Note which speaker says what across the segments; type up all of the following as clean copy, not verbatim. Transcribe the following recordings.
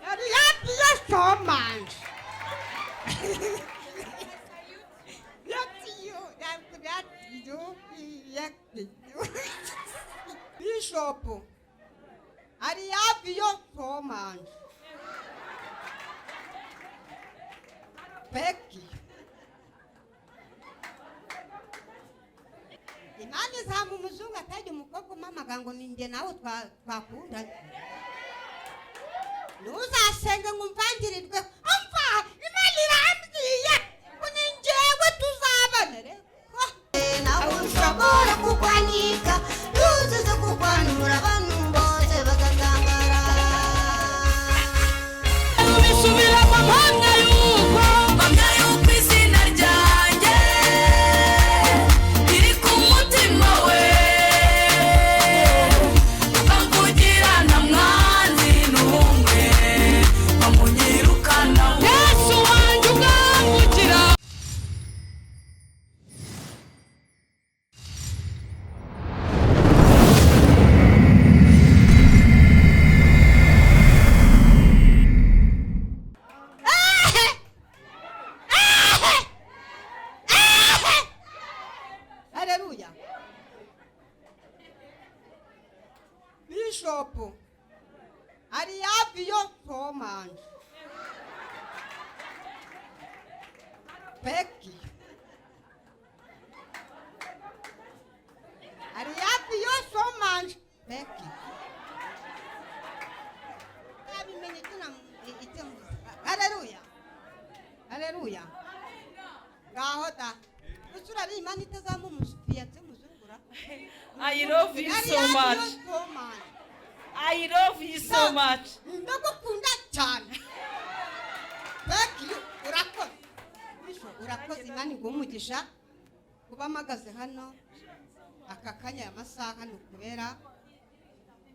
Speaker 1: yari yagiye somanje Bishopu ari hafi yo somanje Peki Imana izamu umuzungu atajya umukobwa umamaga ngo ninjye nawe twakundanye ntuzasenge ngo umvangirirwe umva Imana irambwiye ngo ni njyewe tuzabana reko nawe ushobora kukwanika yuzuze kukwanura abantu bose bagatangara ubisubira mu mpamya yuko izina ryanjye riri ku mutima we bamvugira na mwanzi n'umwe bamunyirukana Yesu wanjye ubwamvugira Haleluya Bishopu ari hafi yo somanje Peki ari hafi yo somanje Peki abimenye icyo Haleluya Haleluya ngaho da usura ari Imana itazamu umusufiya muzungura
Speaker 2: I love you so much. I love you so much.
Speaker 1: ndagukunda cyane Peki urakoze urakoze Imana igumugisha kuba mpagaze hano aka kanya ya masaha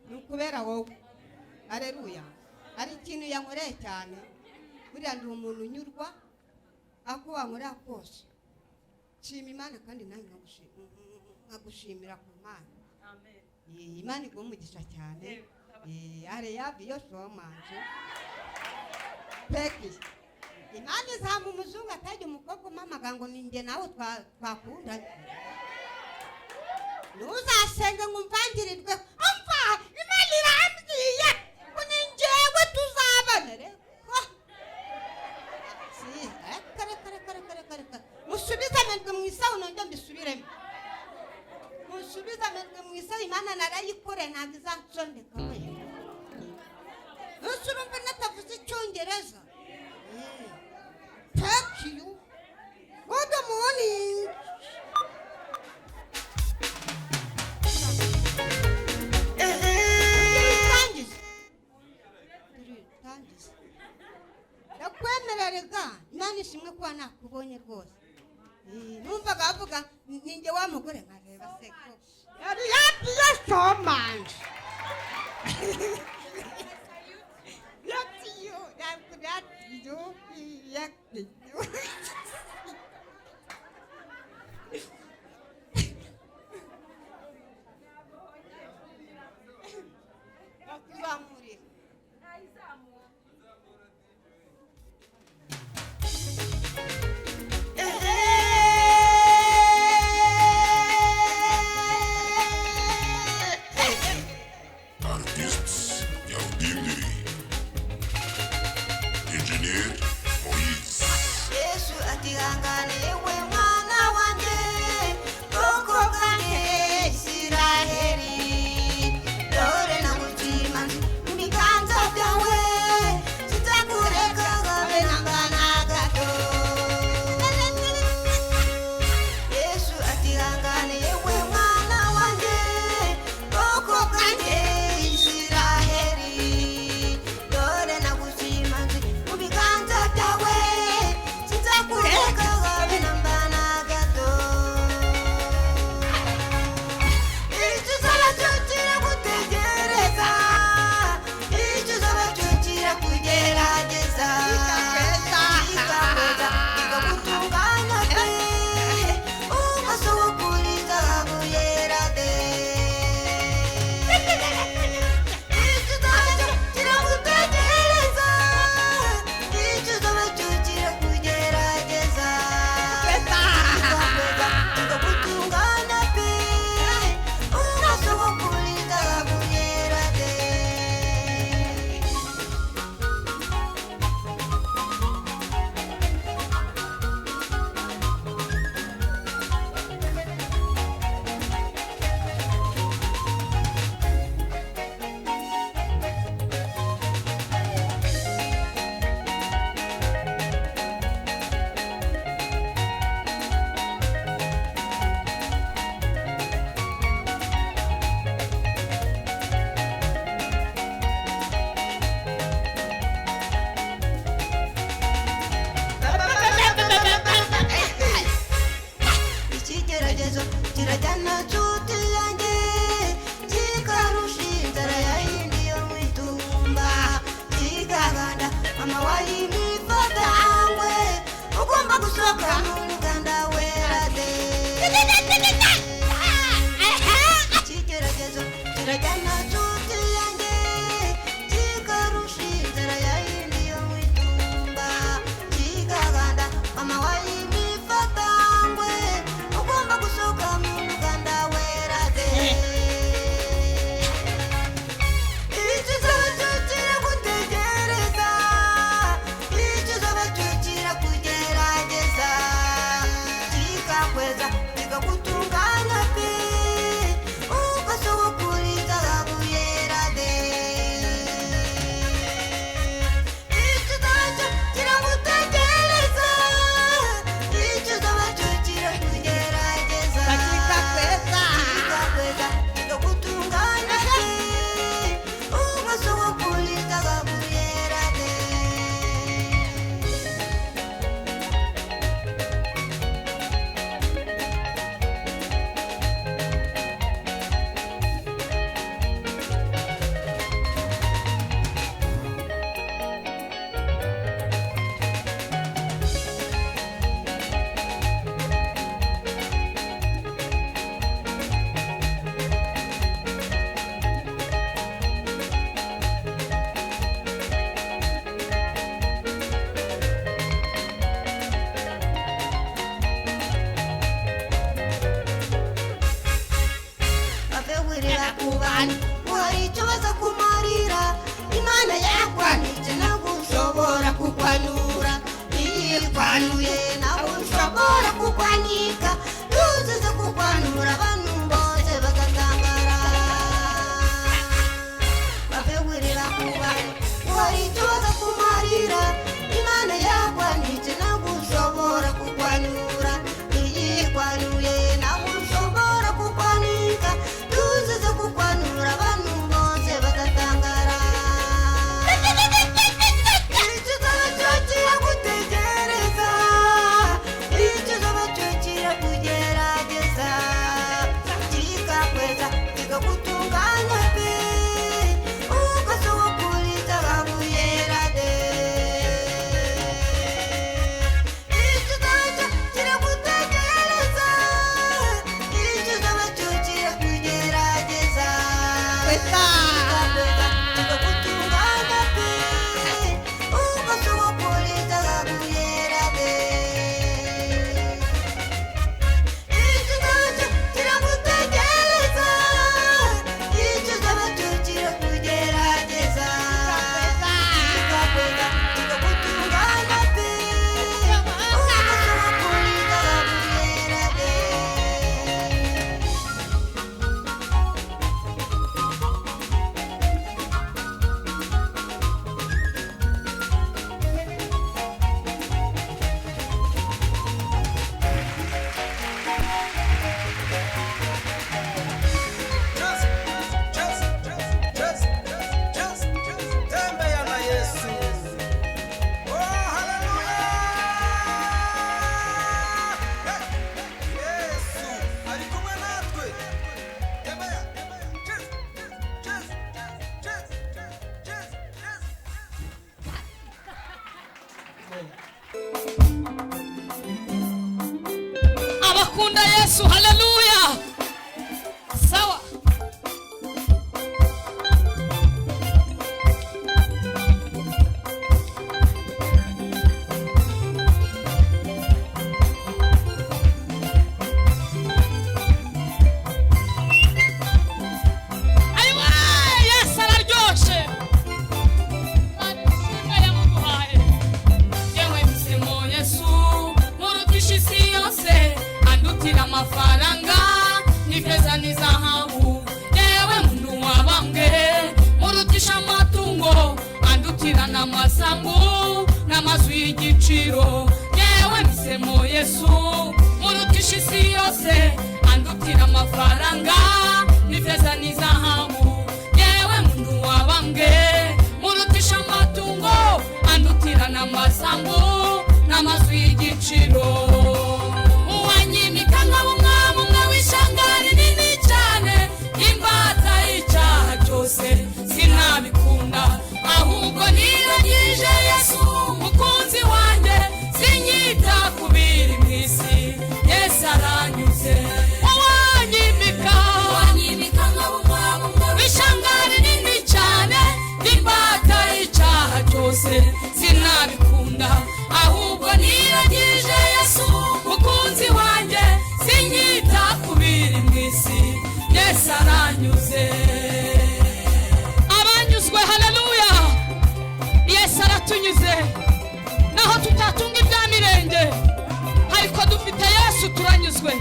Speaker 1: nukubera wowe Haleluya ari ikintu yankoreye cyane buriya ndi umuntu unyurwa ako wankorera kose shima Imana kandi nawe nkagushimira ku Mana
Speaker 2: Amen.
Speaker 1: Imana igumugisha cyane ari yabi yo somanje Peki Imana izamu umuzungu atajya umukobwa umamaga ngo ninjye nawe twakundanye ntuzasenge ngo umvangirirwe umva Imana irambwiye ngo ni njyewe tuzabana reko reka musubize amendwe mu isaho nongere mbisubiremo musubize amendwe mu isaho Imana narayikore ntabwo izansondeka we ntusurumve natavuze icyongereza Thank you Good morning ndakwemererega Imana ishimwe kuba nakubonye rwose numvaga bavuga ninjye wa mugore nkareba seko yari yagiye somanje yagiye bakuzamurira
Speaker 3: Artists Yaudindi Engineer Moise
Speaker 1: Yesu atihangane we mwana wanjye bwoko bwanjye Isiraheli dore nagutima mu biganza byawe sitakureka habe nangana gato Yesu atihangane we mwana wanjye bwoko bwanjye Isiraheli dore nagutima mu biganza byawe sitakureka
Speaker 4: gusohoka mu ruganda wera de ikigeragezo kirajyana nshuti yanjye kikarusha inzara yayindi yo mu itumba kikaganda mama wayimifatangwe ugomba gusohoka mu ruganda wera de ikizabacukira gutegereza ikizabacukira kugerageza kikakweza kikagutunganya pe ugasohokuriza gabuyera de ikizabacukira gutegereza ikizabacukira kugerageza kikakweza kikagutunganya pe ugasohokuriza gabuyera de bavewirira kubani waricobaza kumarira imana yakwanije nawe ushobora kukwanura iyikwanuye nawe ushobora kukwanika yuzuze kukwanura abantu bose bagatangara bavewirira kubani waricobaza kumarira imana yakwanije nawe ushobora kukwanura iyikwanuye nawe ushobora kukwanika yuzuze kukwanura abantu bose bagatangara ikizabacukira gutegereza ikizabacukira kugerageza kikakweza kikagutunganya pe ugasohokuriza gabuyera de ikizabacukira gutegereza ikizabacukira kugerageza kikakweza kikagutunganya pe ugasohokuriza gabuyera de ikizabacukira gutegereza ikizabacukira kugerageza kikakweza kikagutunganya pe ugasohokuriza gabuyera de
Speaker 5: tembea na Yesu. Oh, haleluya! Yesu ari kumwe natwe. Tembea.
Speaker 2: abakunda Yesu haleluya sawa ayiwa Yesu araryoshe arishimwe yamuduhaye yewe msemo Yesu murutisha isi yose andutira amafaranga n'ifeza n'izahabu yewe muntu wabambwe murutisha amatungo andutira n'amasambu n'amazu y'igiciro yewe msemo Yesu murutisha isi yose andutira amafaranga n'ifeza n'izahabu yewe muntu wabambwe murutisha amatungo andutira n'amasambu n'amazu y'igiciro uwanyimika nk'umwami umwe w'ishyanga rinini cyane imbata y'icyaha cyose sinabikunda ahubwo niragije Yesu mukunzi wanjye sinyita ku bintu cyose sinabikunda ahubwo niragije Yesu mukunzi wanjye sinyita kubiri mwisi Yesu aranyuze abanyuzwe haleluya Yesu aratunyuze naho tutatunga ibya mirenge ariko dufite Yesu turanyuzwe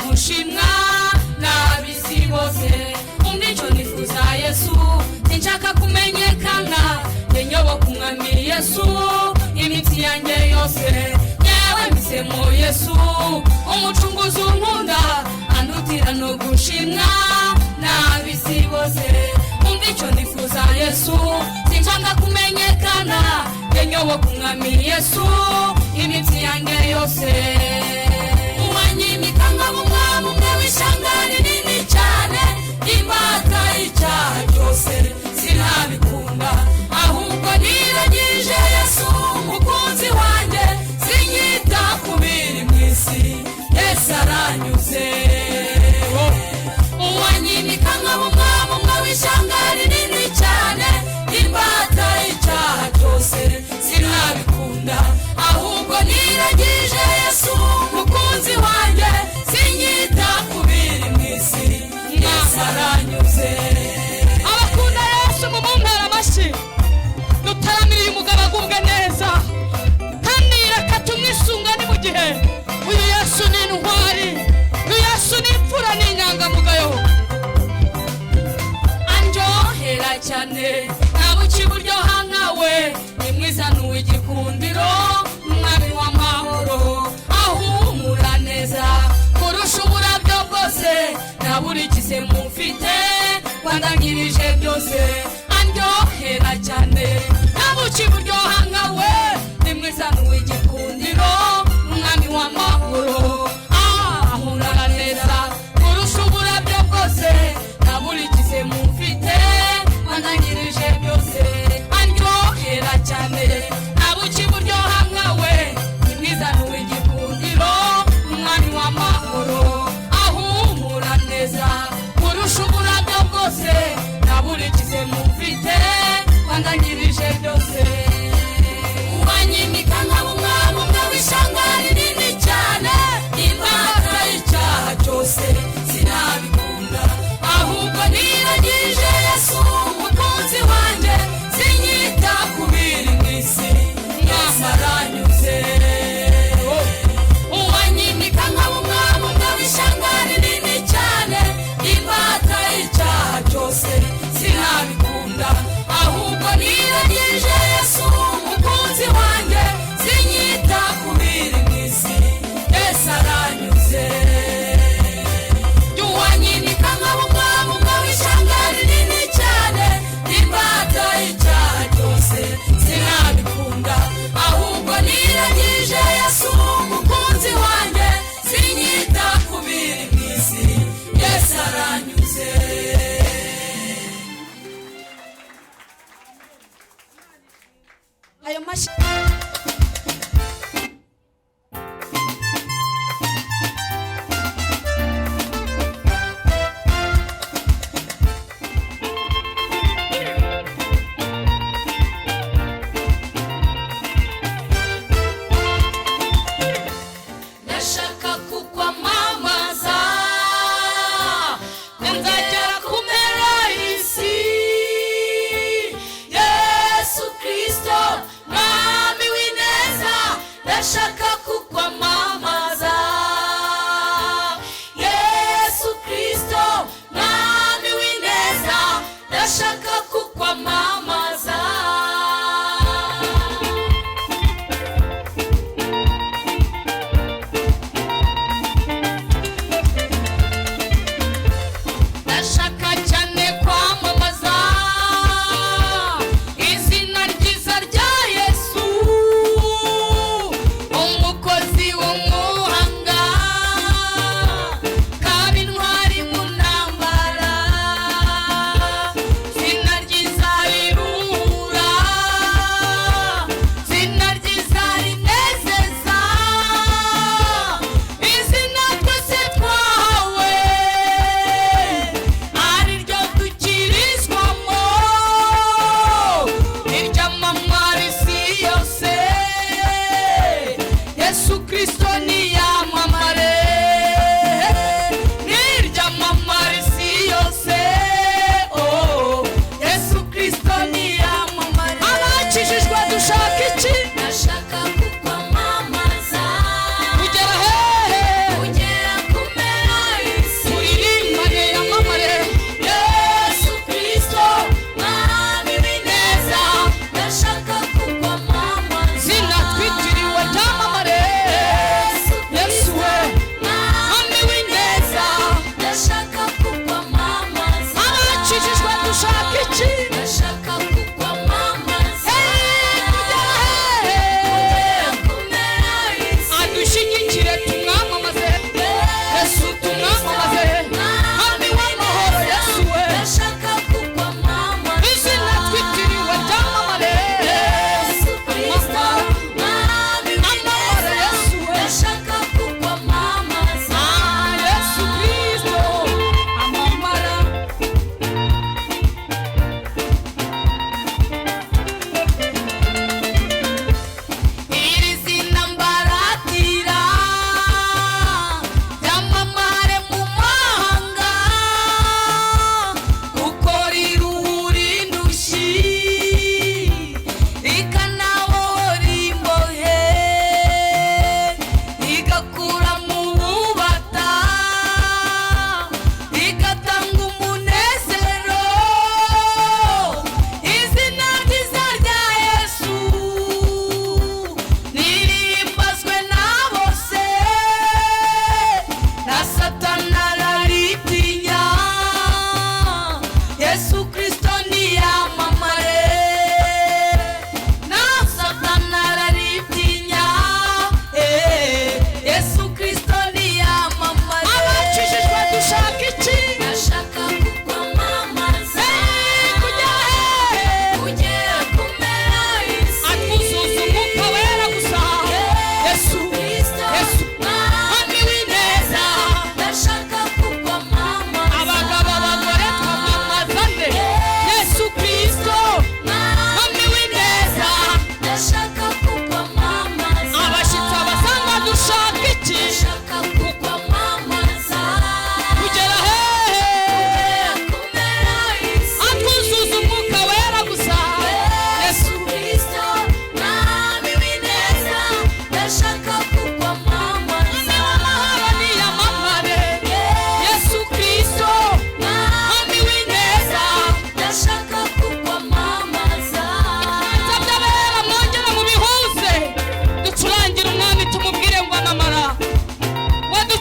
Speaker 2: gushimwa n'abisi bose umwico nifuza Yesu sinshaka kumenyekana nyoboka umwami Yesu imitsi yanjye yose yewe mpisemo Yesu umucunguzi unkunda andutira no gushimwa n'abisi bose umwico nifuza Yesu sinshaka kumenyekana nyoboka umwami Yesu imitsi yanjye yose wanyimikanga mumwami umwe w'ishangari nini cyane imbata y'icyaha cyose sinabikunda ahubwo niragije Yesu mukunzi wanjye sinyita kubiri mwisi Yesu aranyuze wanyimikanga mumwami umwe w'ishangari nini cyane imbata y'icyaha cyose sinabikunda ahubwo niragije Yesu mukunzi wanjye sinyita kubiri mwisi Yesu aranyuze abakunda Yesu mumumpera amashyi dutaramiriye umugabo agubwe neza kandi reka tumwisungane mu gihe uyu Yesu ni intwari uyu Yesu ni imfura n'inyangamugayo anjohera cyane ntabuki buryoha nkawe ni mwiza n'uw'igikundiro umwami w'amahoro ahumura neza kurusha uburabyo bwose naburikize mufite wandangirije byose andyohera cyane ntabuki buryoha nkawe ni mwiza n'uw'igikundiro umwami w'amahoro ahumura neza kurusha uburabyo bwose naburikize mufite wandangirije byose andyohera cyane ntabuki buryoha nkawe ni mwiza n'uw'igikundiro umwami w'amahoro ahumura neza kurusha uburabyo bwose naburikize mufite wandangirije byose wanyimika nkaba umwami umwe w'ishangari nini cyane imbata y'icyaha cyose sinabikunda ahubwo niragije Yesu mukunzi wanjye sinyita kubiri mwisi Yesu aranyuze wanyimika nkaba umwami umwe w'ishangari nini cyane imbata y'icyaha cyose sinabikunda ahubwo niragije Yesu mukunzi wanjye sinyita kubiri mwisi Yesu aranyuze wanyimika nkaba umwami umwe w'ishangari nini cyane imbata y'icyaha cyose sinabikunda ahubwo niragije Yesu mukunzi wanjye sinyita kubiri mwisi Yesu aranyuze ayo mashyi ndashaka kukwamamaza nzagera ku mpera y'isi Yesu Kristo mwami w'ineza ndashaka kukwamamaza Yesu Kristo mwami w'ineza ndashaka kukwamamaza ndashaka cyane kwamamaza izina ryiza rya Yesu umukozi w'umwuka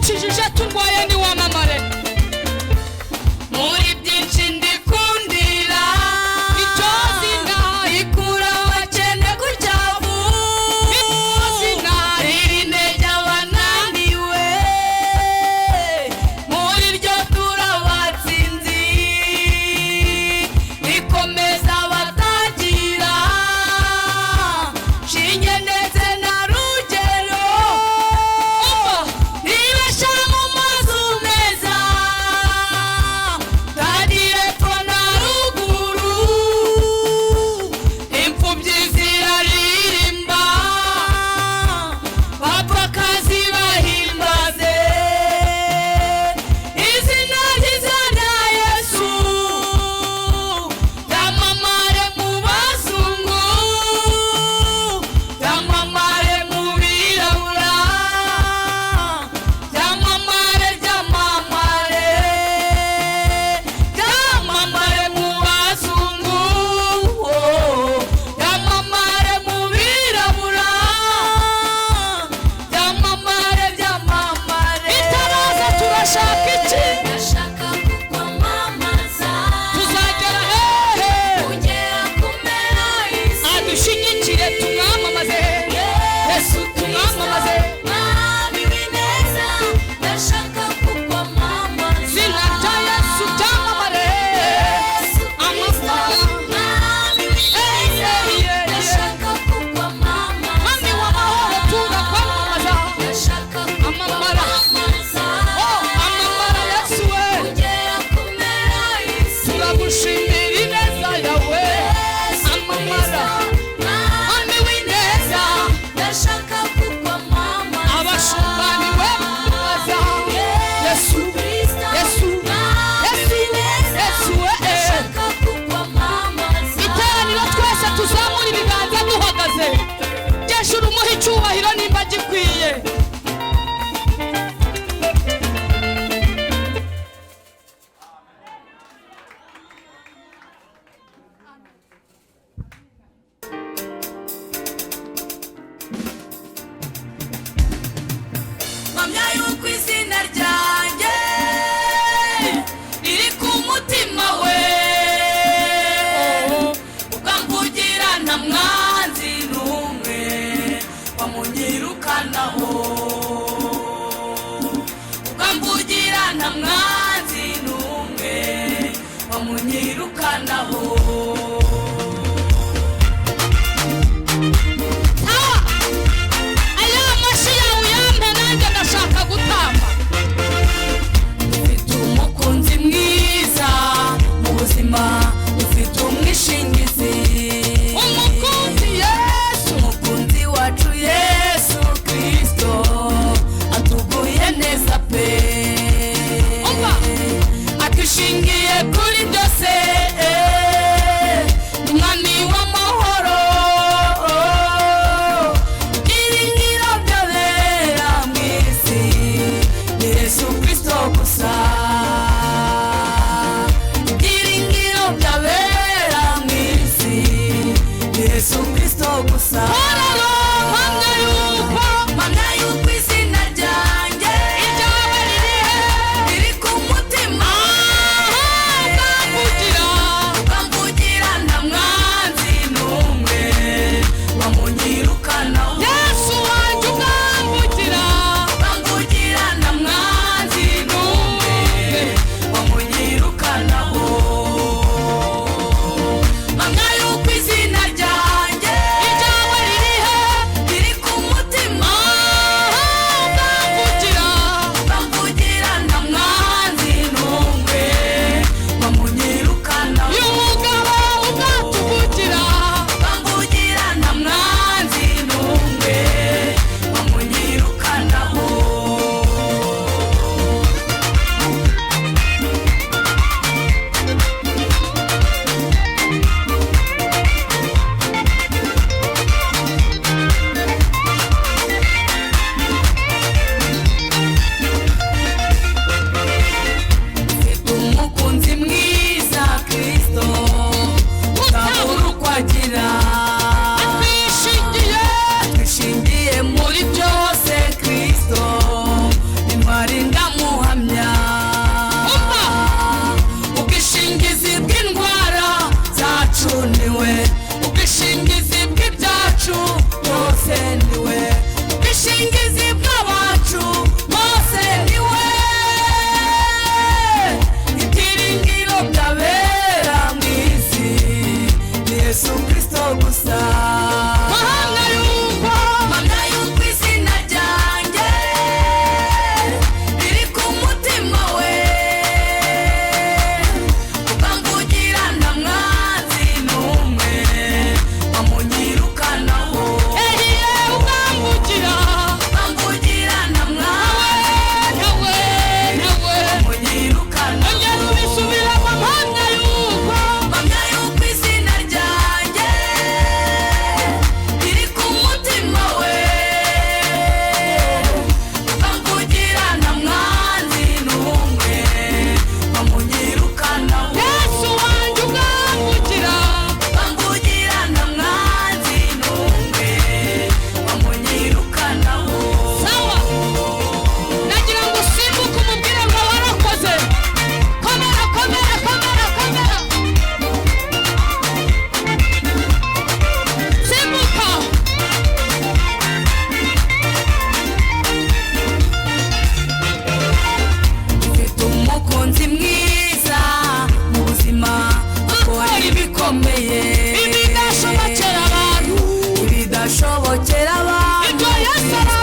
Speaker 2: wakijije turwaye ni wamamare muri byinshi ndikundira icyo zina ikura abakene ku cyavu zina riri intege abananiwe muri ryo turabatsinzi rikomeza abatagira shinge ndetse na rugero ribasha mu mazu meza kandi hepfo na ruguru imfubyi ziraririmba bapfakazi bahimbaze izina ryiza rya Yesu ryamamare mu bazungu ryamamare mu birabura ryamamare ryamamare ryamamare mu bazungu ryamamare mu birabura ryamamare ryamamare itabaza turashaka iki ndashaka kukwamamaza tuzagera hehe kugera ku mpera y'isi adushyigikire tumwamamaze Yesu tumwamamaze mwami w'ineza ndashaka kukwamamaza zina rya Yesu ryamamare amafara mwami w'ineza ndashaka kukwamamaza mwami w'amahoro turakwamamaza ndashaka kukwamamaza amamara Yesu we kugera ku mpera y'isi turagushimira ineza yawe amamara mwami w'ineza ndashaka kukwamamaza abashumani we mamaza Yesu Yesu Yesu Yesu we ndashaka kukwamamaza iteraniro twese tuzamura ibiganza duhagaze jeshuru umuha icyubahiro nimba gikwiye mpamya yuko izina ryanjye riri ku mutima we ukamvugira nta mwanzi n'umwe wamunyirukanaho ukamvugira nta mwanzi n'umwe wamunyirukanaho aya mashi yawe uyampe nanjye ndashaka gutamba ufite umukunzi mwiza mu buzima ufite umwishingizi umukunzi Yesu umukunzi wacu Yesu Kristo atuguye neza pe umva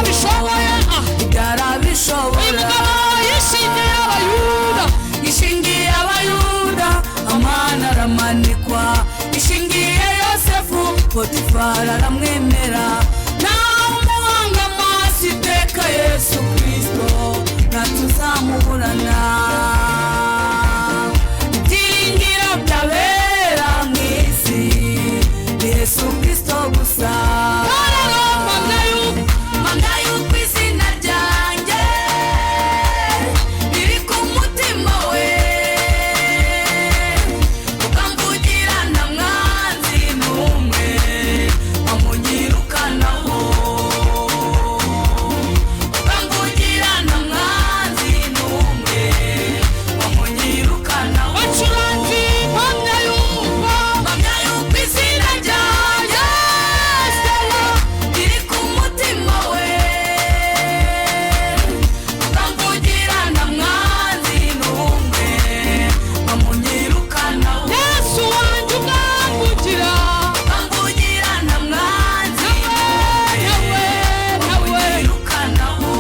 Speaker 2: byarabishoboye
Speaker 6: byarabishobora
Speaker 2: umugabo yishingiye abayuda
Speaker 6: ishingiye abayuda amana aramanikwa ishingiye yosefu potifari aramwemera nawe umuhanga amaso iteka yesu kristo ntatuzamuburana ibyiringiro byabera mu isi ni yesu kristo gusa mpamya yuko izina ryanjye riri ku mutima we ukamvugirana mwanzi n'umwe wamunyirukanaho ukamvugirana mwanzi n'umwe wamunyirukanaho
Speaker 2: bacuranzi mpamya yuko
Speaker 6: izina ryanjye riri ku mutima we ukamvugirana mwanzi n'umwe wamunyirukanaho
Speaker 2: yesu wanjye ukamvugira
Speaker 6: ukamvugirana mwanzi n'umwe wamunyirukanaho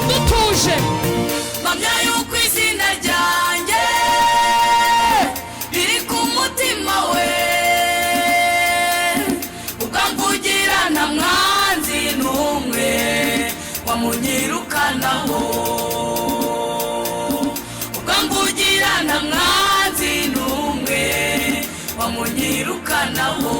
Speaker 2: dutuje
Speaker 6: mpamya yuko izina ryanjye riri ku mutima we ukamvugirana mwanzi n'umwe wamunyirukanaho ukamvugirana mwanzi n'umwe wamunyirukanaho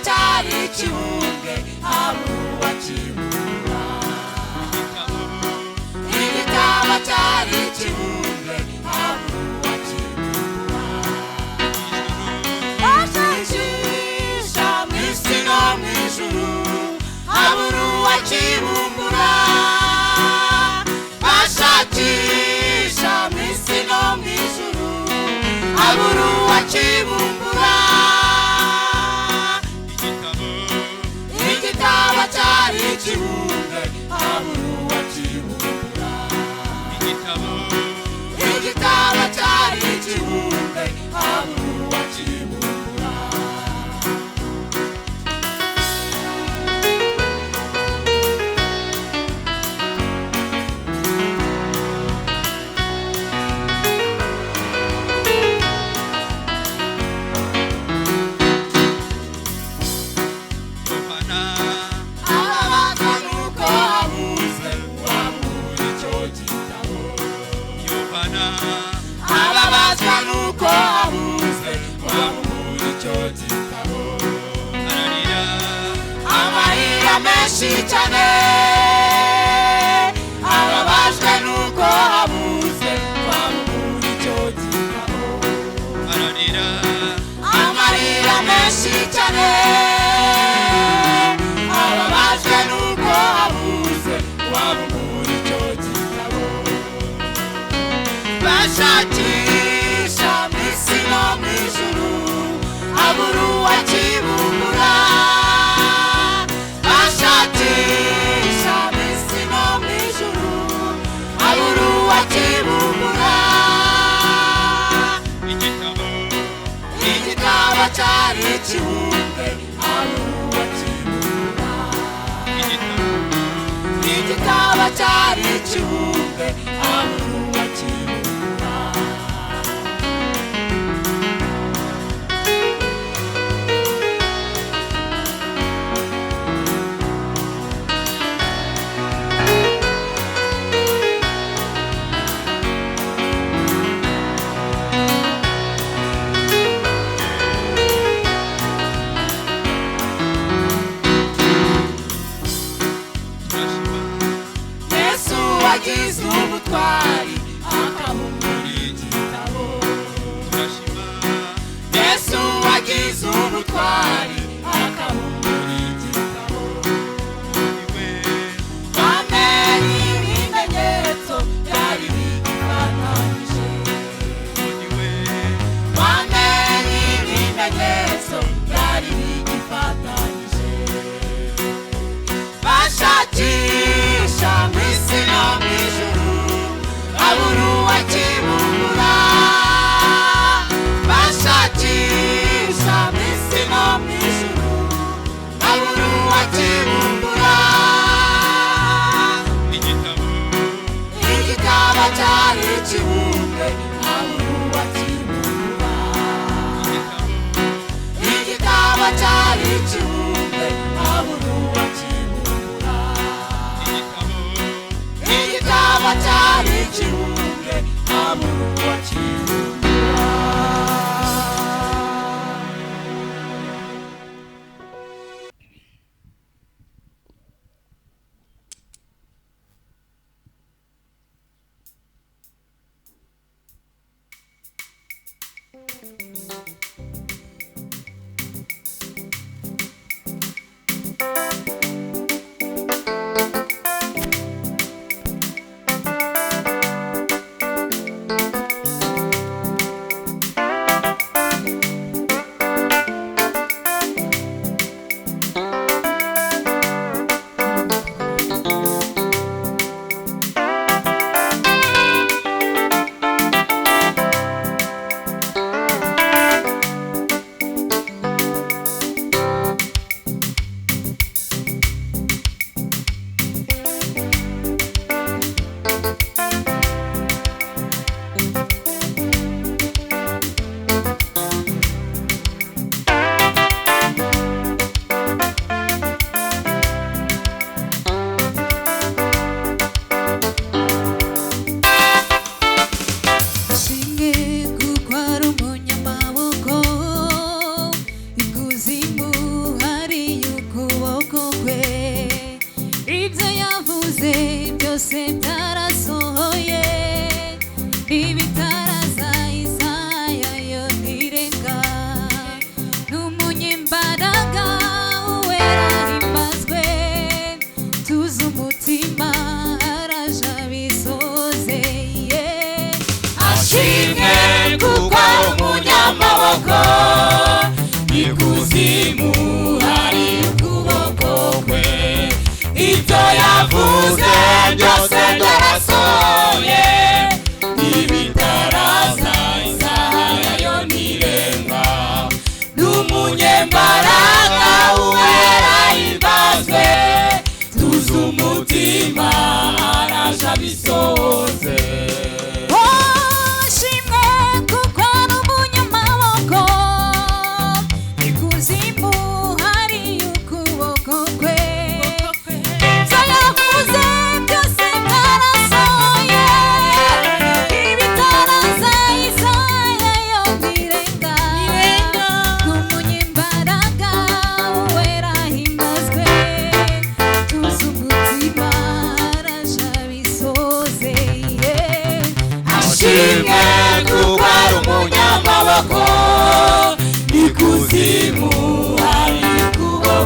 Speaker 6: cyari ikibumbwe habura uwakibura igitabo cyari ikibumbwe habura uwakibura bashakisha mu isi no mu ijuru habura uwakibumbura bashakisha mu isi no mu ijuru habura uwakibumbura igitabo cyari ikibumbwe habura uwakibumbura igitabo cyari ikibumbwe habura uwakibumbura ababazwa nuko habuze uwabura icyo gitabo ababazwa nuko habuze uwabura icyo gitabo amarira menshi cyane ababajwe nuko habuze uwabura icyo gitabo amarira menshi cyane ababajwe nuko habuze uwabura icyo gitabo bashakisha mu isi no mu ijuru habura uwakibumbura bashakisha mu isi no mu ijuru habura uwakibumbura igitabo cyari ikibumbwe habura uwakibumbura igitabo cyari ikibumbwe habura uwakibumbura yesu wagize ubutwari akabumbura igitabo yesu wagize ubutwari akabumbura igitabo wamenye ibimenyetso byari bigifatanyije wamenye ibimenyetso byari bigifatanyije bashakisha mu isi no mu ijuru habura uwakibumbura bashakisha mu isi no mu ijuru habura uwakibumbura igitabo cyari ikibumbwe habura uwakibumbura igitabo cyari ikibumbwe habura uwakibumbura igitabo cyari ikibumbwe habura uwakibumbura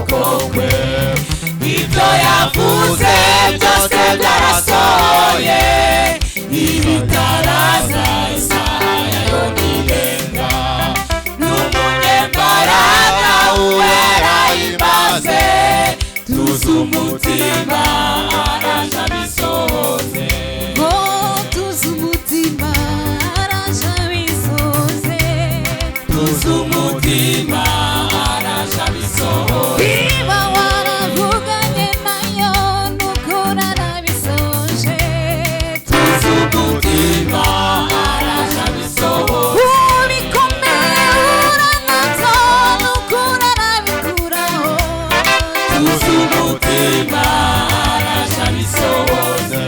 Speaker 6: kwe ibyo yavuze byose byarasohoye ibitaraza isaha yayo ntirenga n'umunyembaraga uwera imaze tuzi umutima araje abisohoze
Speaker 7: tuzi umutima araje abisohoze
Speaker 6: tuzi umutima araje abisohoze
Speaker 7: niba waravuganye nayo nuko narabisoje
Speaker 6: tuzi umutima araje abisohoze
Speaker 7: ubikomeye uranatsa nuko narabikuraho
Speaker 6: tuzi umutima araje abisohoze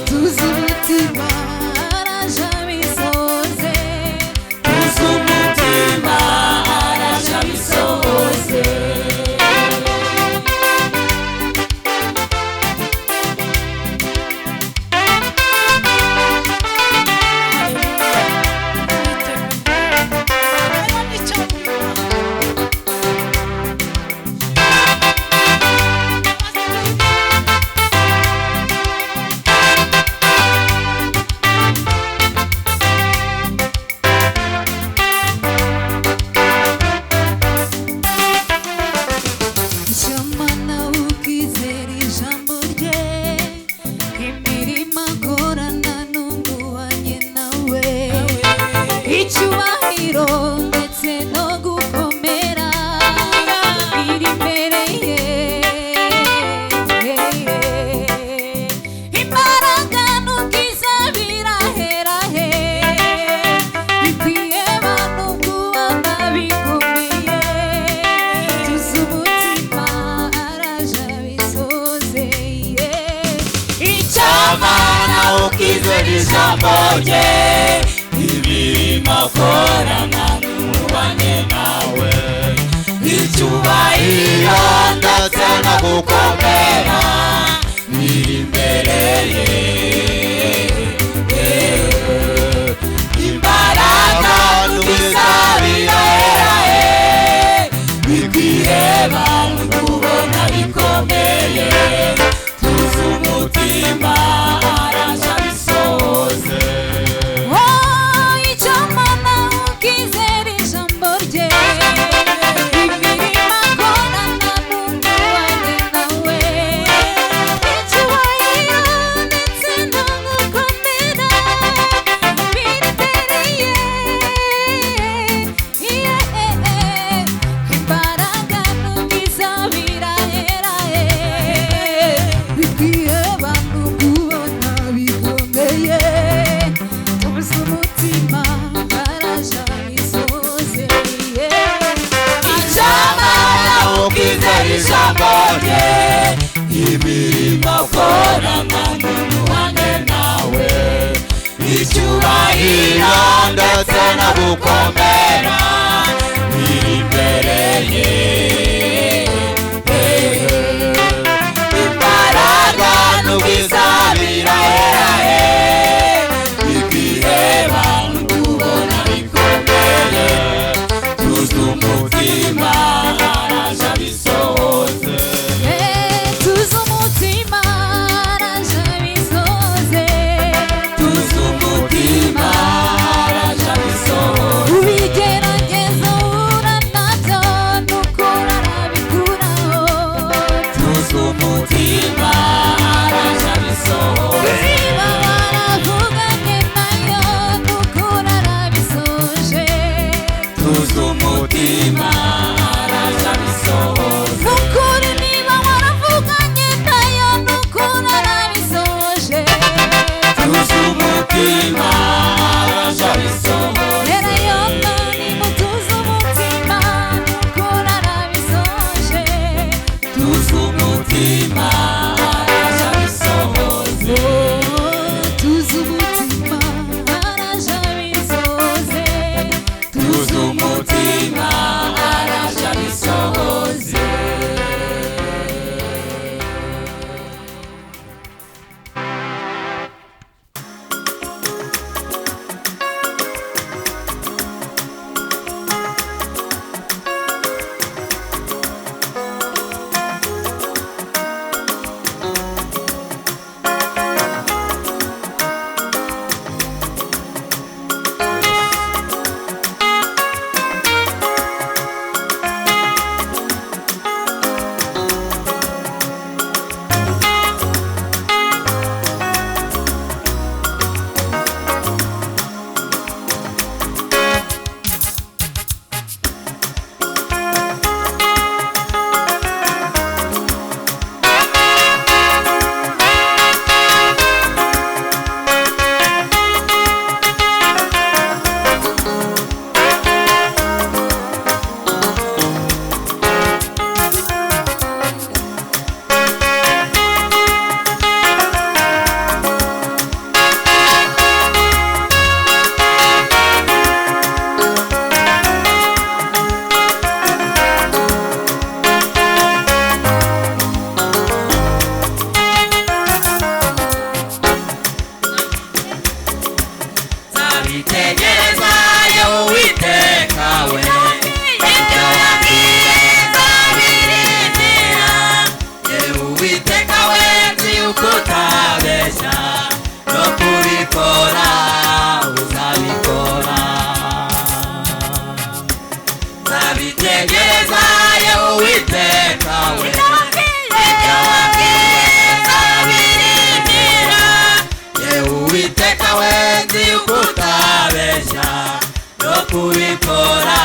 Speaker 7: tuzi umutima araje abisoze
Speaker 6: tuzi umutima araje abisohoze
Speaker 7: Jamana ukizera ijambo rye imirimo akorana n'umuhanye nawe icyubahiro ndetse no gukomera biri imbere ye imbaraga n'ubwiza birahera he bikwiye abantu kubona bikomeye tuzi umutima araje abisoze
Speaker 6: icyamana ukizera ijambo rye imirimo akorana n'umubane nawe icyubahiro ndetse no gukomera biri imbere ye imbaraga n'ubwiza birahera he bikwiye abantu kubona bikomeye tuzi umutima araje abisohoze
Speaker 7: icyamana ukizera ijambo rye imirimo akorana n'umuhanye nawe icyubahiro ndetse no gukomera biri imbere ye imbaraga n'ubwiza birahera he bikwiye abantu kubona bikomeye tuzi umutima araje abisoze
Speaker 6: icyamana ukizera ijambo rye imirimo akorana n'umuhane nawe icyubahiro ndetse no gukomera biri imbere ye imbaraga n'ubwiza birahera he bikwiye abantu kubona bikomeye tuzi umutima araje abisohoze
Speaker 7: tuzi umutima araje abisoze
Speaker 6: tuzi umutima araje abisohoze
Speaker 7: ubigerageza
Speaker 6: nzabitegereza yewe Uwiteka we ibyo wabwiye nzabirindira yewe Uwiteka we nzi yuko utabeshya no kubikora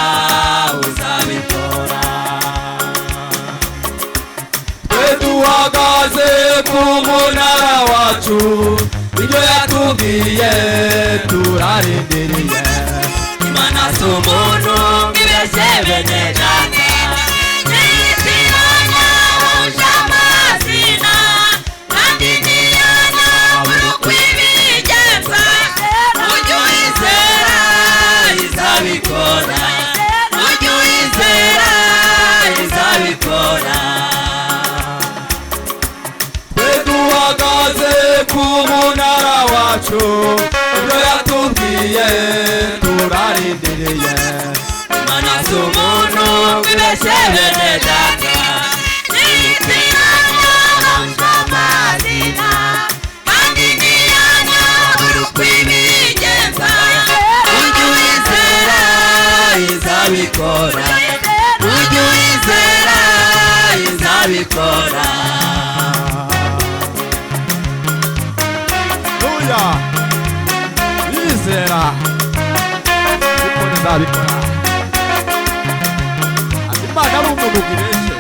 Speaker 6: uzabikora twe duhagaze ku munara wacu ibyo yatubwiye turarindiriye Imana si umuntu ngo ibeshye bene data ntiyitiranya wuje amazina kandi ntiyana buri uko ibigenza ujye uyizera izabikora ujye uyizera izabikora twe duhagaze ku munara wacu ibyo yatubwiye turarindiriye Imana si umuntu ngo ibeshye bene data ntiyitiranya wuje amazina kandi ntiyana buri uko ibigenza ujye uyizera izabikora ujye uyizera izabikora Haleluya bizera kuko izabikora Imana ari umuntu ubeshye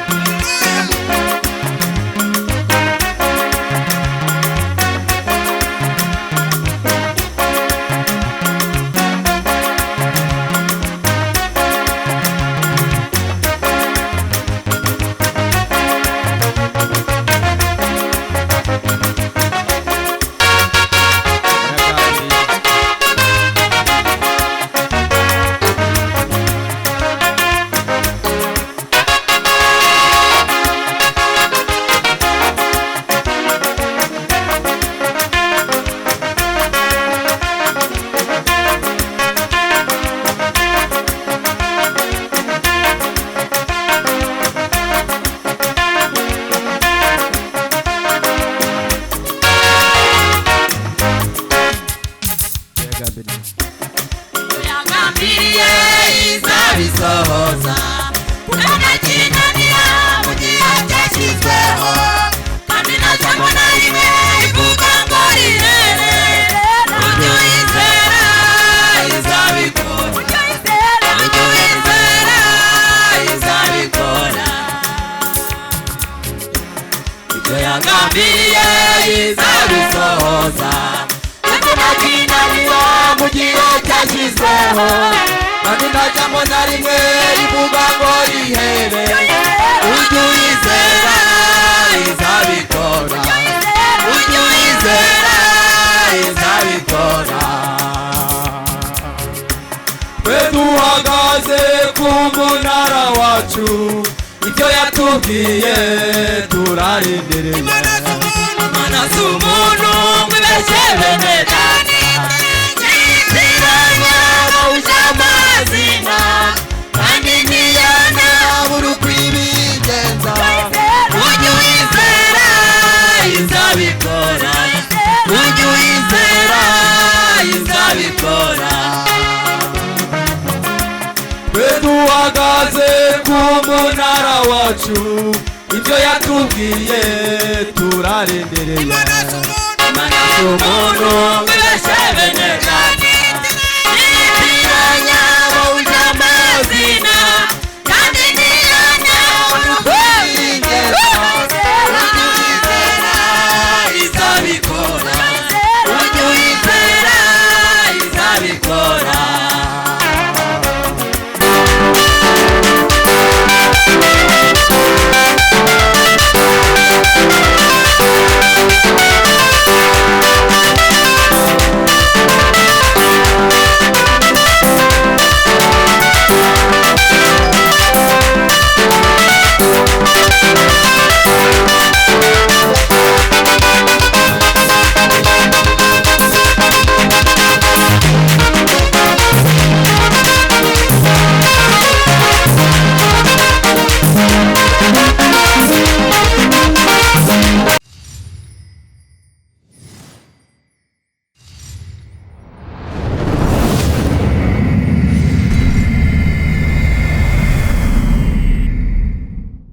Speaker 6: yagambiriye izabisohoza nanakinanira mu gihe cyashyizweho kandi ntacamo na rimwe ivuga ngo rihere ujye uyizera izabikora ujye uyizera izabikora ibyo yagambiriye izabisohoza nanakinanira mu gihe cyashyizweho kandi ntacamo na rimwe ivuga ngo rihere ujye uyizera izabikora ujye uyizera izabikora twe duhagaze ku munara wacu ibyo yatubwiye turarindiriye Imana si umuntu ngo ibeshye bene data ntiyitiranya wuje amazina kandi ntiyana buri uko ibigenza ujye uyizera izabikora ujye uyizera izabikora twe duhagaze ku munara wacu ibyo yatubwiye turarindiriye Imana si umuntu ngo ibeshye bene data